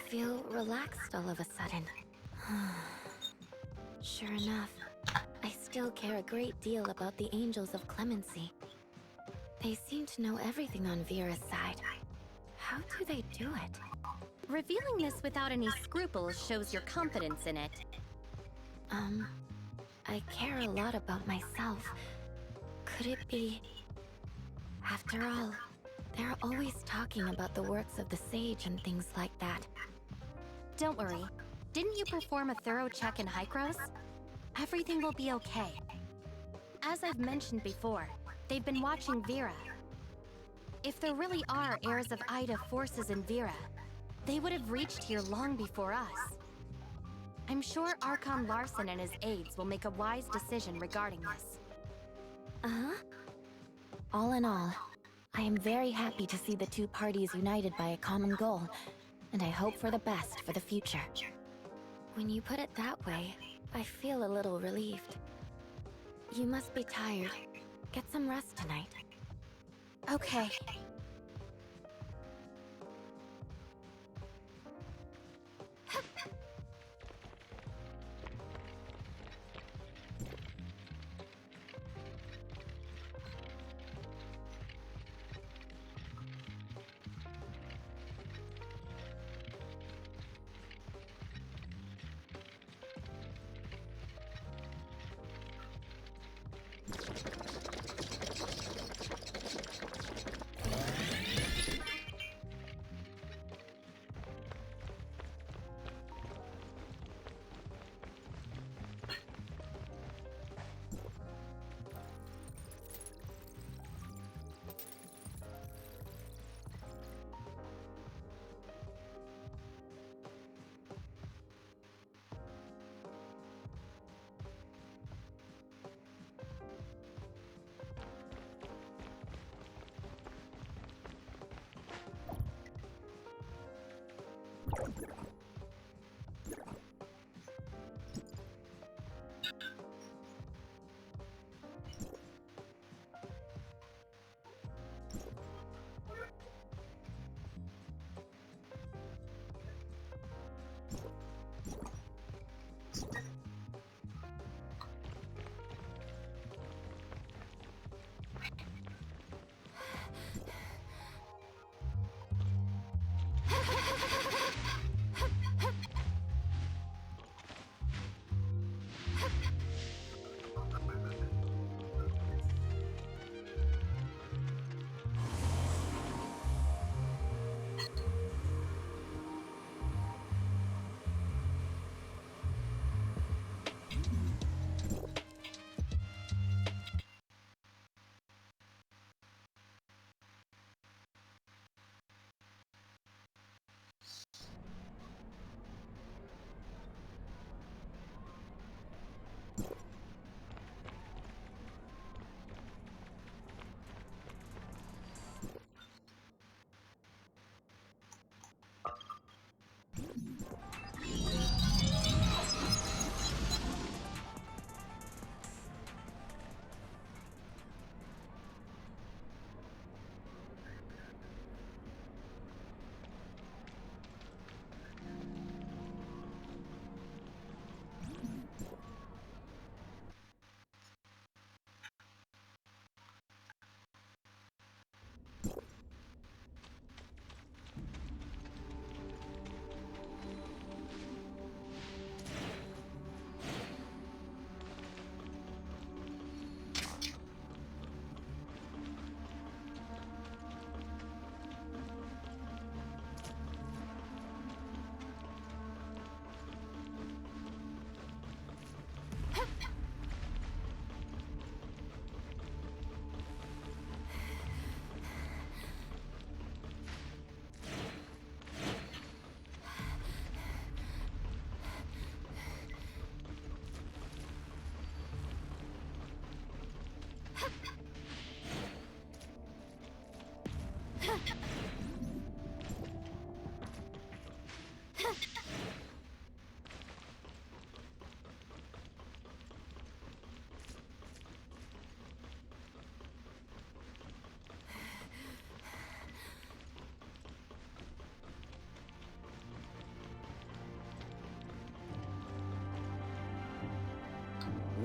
feel relaxed all of a sudden. Sure enough, I still care a great deal about the Angels of Clemency. They seem to know everything on Vera's side. How do they do it? Revealing this without any scruples shows your confidence in it. I care a lot about myself. Could it be... After all, they're always talking about the works of the sage and things like that. Don't worry. Didn't you perform a thorough check in Hykros? Everything will be okay. As I've mentioned before, they've been watching Vera. If there really are heirs of Ida forces in Vera, they would have reached here long before us. I'm sure Archon Larson and his aides will make a wise decision regarding this. Uh-huh. All in all, I am very happy to see the two parties united by a common goal, and I hope for the best for the future. When you put it that way, I feel a little relieved. You must be tired. Get some rest tonight. Okay.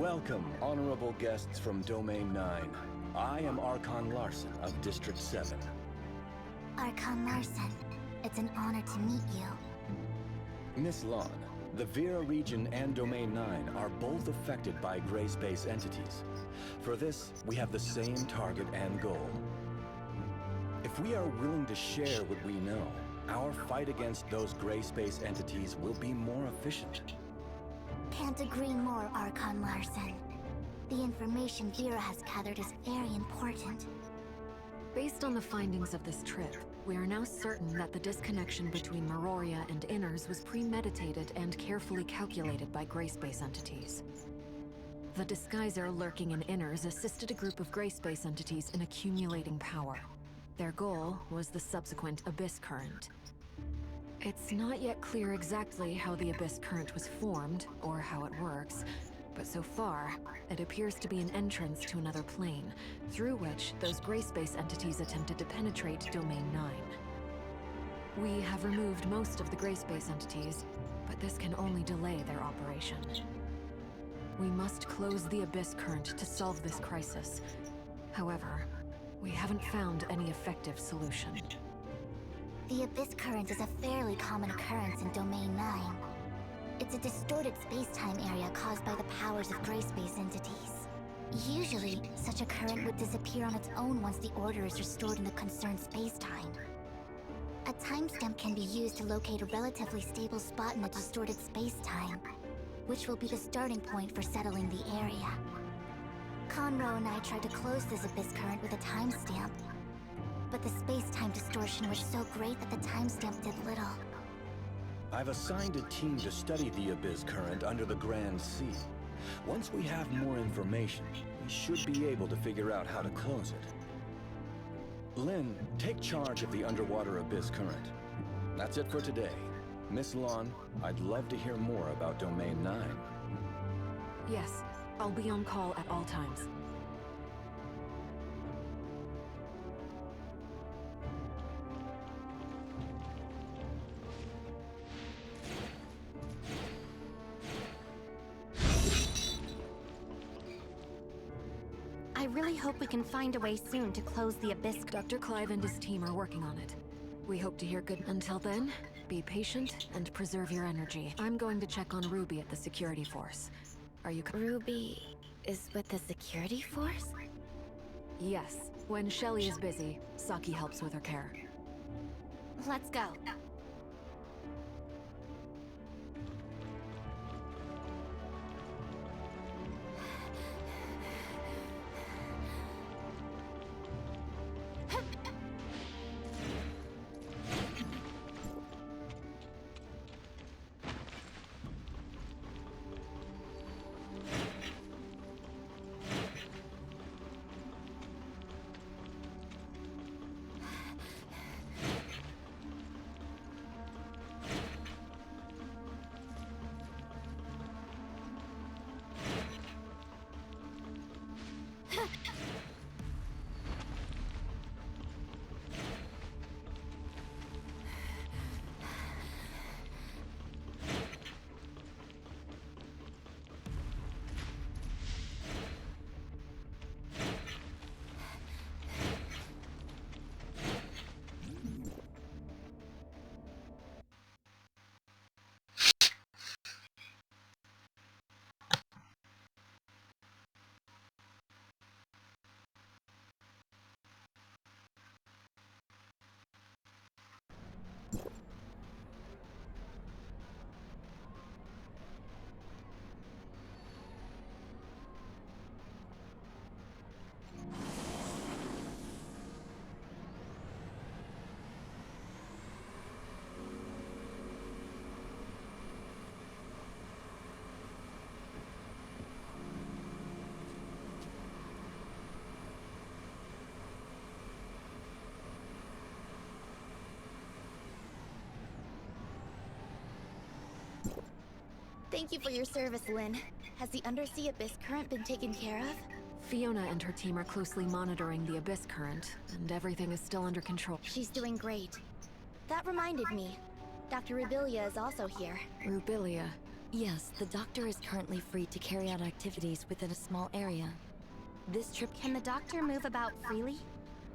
Welcome, honorable guests from Domain 9. I am Archon Larson of District 7. Archon Larson, it's an honor to meet you. Miss Lon, the Vera region and Domain 9 are both affected by gray space entities. For this, we have the same target and goal. If we are willing to share what we know, our fight against those gray space entities will be more efficient. Can't agree more, Archon Larson. The information Vera has gathered is very important. Based on the findings of this trip, we are now certain that the disconnection between Memoria and Inners was premeditated and carefully calculated by gray space entities. The disguiser lurking in Inners assisted a group of gray space entities in accumulating power. Their goal was the subsequent Abyss Current. It's not yet clear exactly how the Abyss Current was formed, or how it works, but so far, it appears to be an entrance to another plane, through which those gray space entities attempted to penetrate Domain 9. We have removed most of the gray space entities, but this can only delay their operation. We must close the Abyss Current to solve this crisis. However, we haven't found any effective solution. The Abyss Current is a fairly common occurrence in Domain 9. It's a distorted space-time area caused by the powers of gray space entities. Usually, such a current would disappear on its own once the order is restored in the concerned space-time. A timestamp can be used to locate a relatively stable spot in the distorted space-time, which will be the starting point for settling the area. Conroe and I tried to close this Abyss Current with a timestamp, but the space-time distortion was so great that the timestamp did little. I've assigned a team to study the Abyss Current under the Grand Sea. Once we have more information, we should be able to figure out how to close it. Lynn, take charge of the underwater Abyss Current. That's it for today. Miss Lon, I'd love to hear more about Domain 9. Yes, I'll be on call at all times. I really hope we can find a way soon to close the Abyss. Dr. Clive and his team are working on it. We hope to hear good. Until then, be patient and preserve your energy. I'm going to check on Ruby at the security force. Are you Ruby is with the security force? Yes. When Shelly is busy, Saki helps with her care. Let's go. Thank you for your service, Lynn. Has the undersea Abyss Current been taken care of? Fiona and her team are closely monitoring the Abyss Current, and everything is still under control. She's doing great. That reminded me. Dr. Rubilia is also here. Rubilia. Yes, the doctor is currently free to carry out activities within a small area. This trip... Can the doctor move about freely?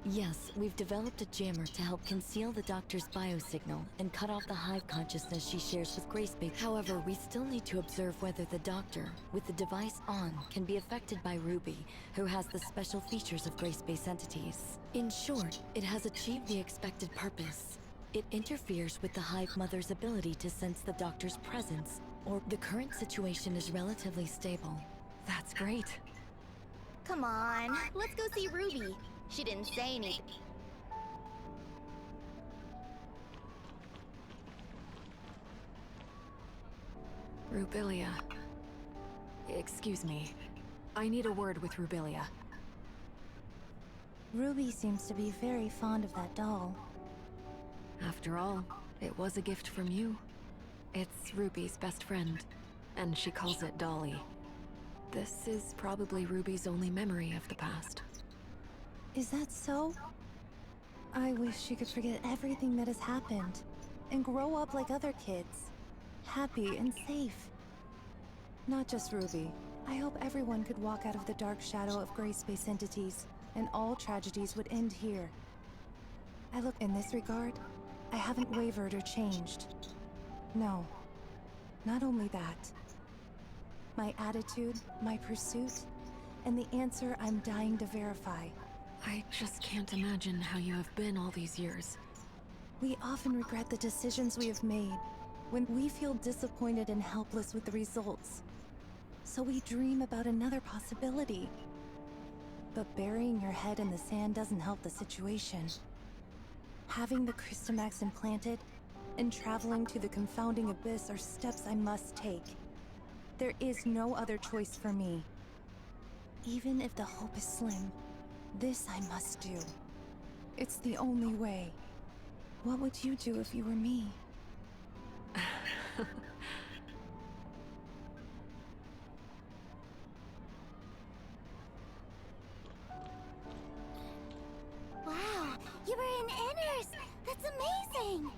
Yes, we've developed a jammer to help conceal the doctor's biosignal and cut off the hive consciousness she shares with Grayspace. However, we still need to observe whether the doctor, with the device on, can be affected by Ruby, who has the special features of Grayspace entities. In short, it has achieved the expected purpose. It interferes with the hive mother's ability to sense the doctor's presence, or the current situation is relatively stable. That's great. Come on, let's go see Ruby. She didn't say anything. Rubilia. Excuse me. I need a word with Rubilia. Ruby seems to be very fond of that doll. After all, it was a gift from you. It's Ruby's best friend, and she calls it Dolly. This is probably Ruby's only memory of the past. Is that so? I wish she could forget everything that has happened and grow up like other kids, happy and safe. Not just Ruby. I hope everyone could walk out of the dark shadow of Grayspace entities, and all tragedies would end here. I look in this regard, I haven't wavered or changed. No, not only that. My attitude, my pursuit, and the answer I'm dying to verify. I just can't imagine how you have been all these years. We often regret the decisions we have made, when we feel disappointed and helpless with the results. So we dream about another possibility. But burying your head in the sand doesn't help the situation. Having the Crystamax implanted, and traveling to the confounding abyss are steps I must take. There is no other choice for me. Even if the hope is slim, this I must do. It's the only way. What would you do if you were me? Wow, you were in Inners! That's amazing!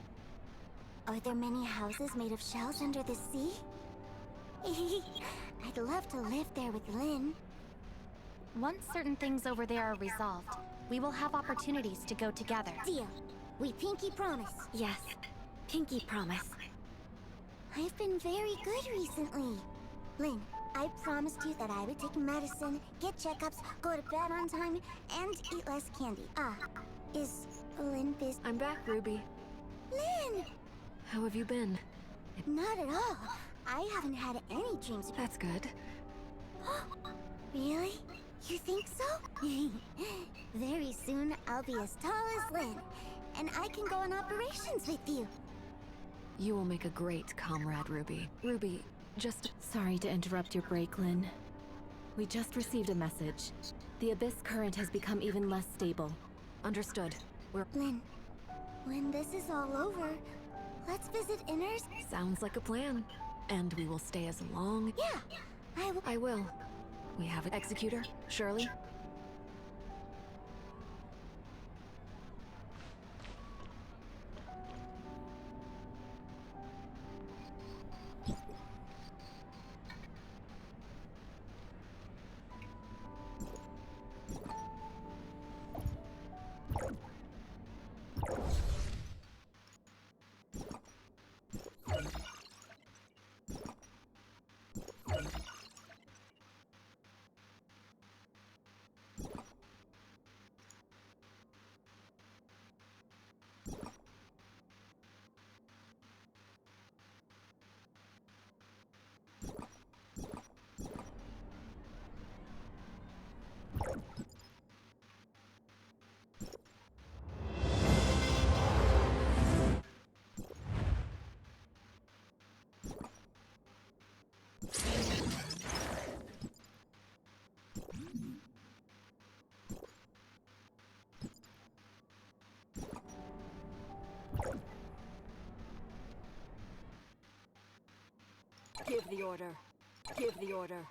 Are there many houses made of shells under the sea? I'd love to live there with Lynn. Once certain things over there are resolved, we will have opportunities to go together. Deal. We pinky promise. Yes, pinky promise. I've been very good recently. Lynn, I promised you that I would take medicine, get checkups, go to bed on time, and eat less candy. Is Lynn busy? I'm back, Ruby. Lynn! How have you been? Not at all. I haven't had any dreams. That's good. Really? You think so? Very soon, I'll be as tall as Lynn, and I can go on operations with you. You will make a great comrade, Ruby. Ruby, just... Sorry to interrupt your break, Lynn. We just received a message. The Abyss current has become even less stable. Understood. Lynn, when this is all over, let's visit Inners. Sounds like a plan. And we will stay as long... Yeah, I will. We have an executor, Shirley. Give the order. Give the order.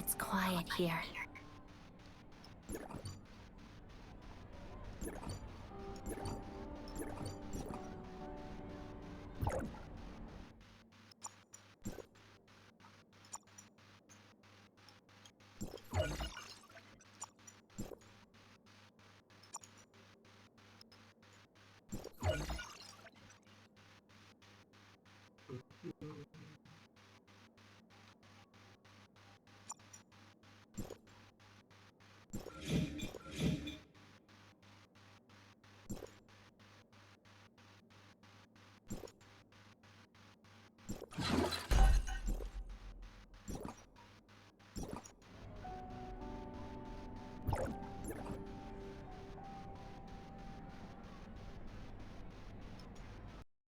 It's quiet here.